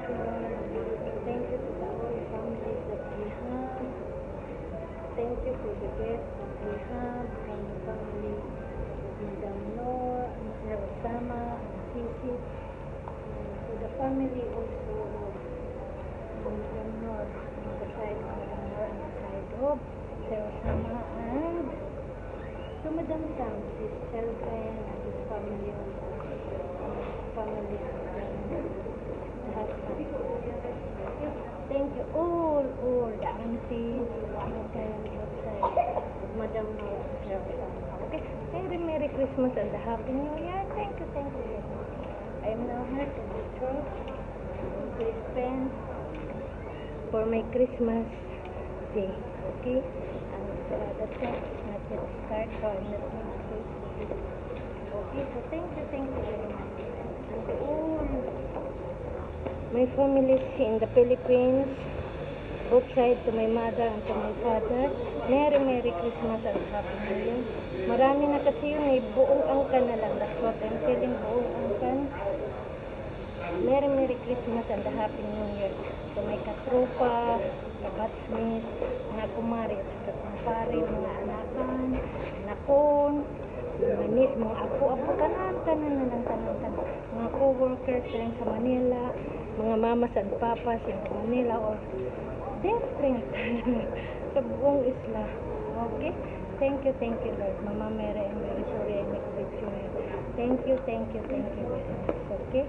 Thank you to the whole families that we have. Thank you for the guests that we have from the family of Madam Noor, Mr. Osama, Sisi, to the family also of Madam Noor, on the side of Madam Noor and the side of Mr. Osama, and to Madam Sam, his children and his family also, family of the husband. Thank you all the aunties, my parents outside, Madam Noor and Mr. Osama. Okay, Merry Christmas and a Happy New Year. Thank you very much. I am now here to the church to spend for my Christmas day. Okay, and the church is not yet start, so I'm not going to do it. Okay, so thank you very much. And to all my families in the Philippines, both sides, to my mother and to my father, Merry Christmas and Happy New Year. Marami na kasi yun eh, buong angkan na lang. That's what I'm telling, buong angkan. Merry Christmas and a Happy New Year. To my katropa, kabatsmate, mga kumari, at kumpare, mga anakan, nakon, mga nis, mga apo-apo, tanan, mga co-workers rin sa Manila, mga mamas and papas in Manila or different sa buong isla. Okay? Thank you Lord. Mama Mary, I'm very sorry I make video. Thank you very much. Okay?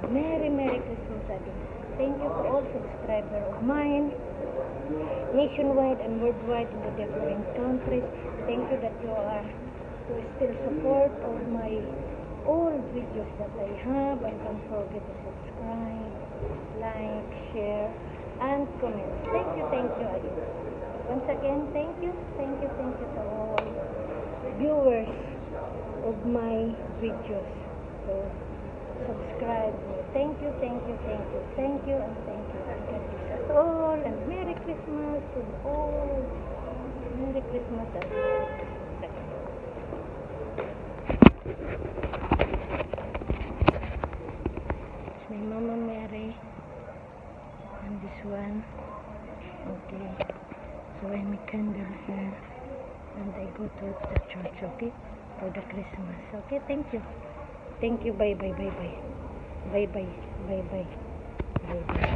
Merry Christmas again. Thank you to all subscribers of mine, nationwide and worldwide in the different countries. Thank you that you are to still support all my old videos that I have, and don't forget to subscribe, like, share, and comment. Thank you again. Once again, thank you to all viewers of my videos. So subscribe. Thank you, and thank you. And God bless us all, and Merry Christmas to all. Merry Christmas and my Mama Mary and this one. Okay, so I make candle here and I go to the church, okay, for the Christmas. Okay, thank you. Bye.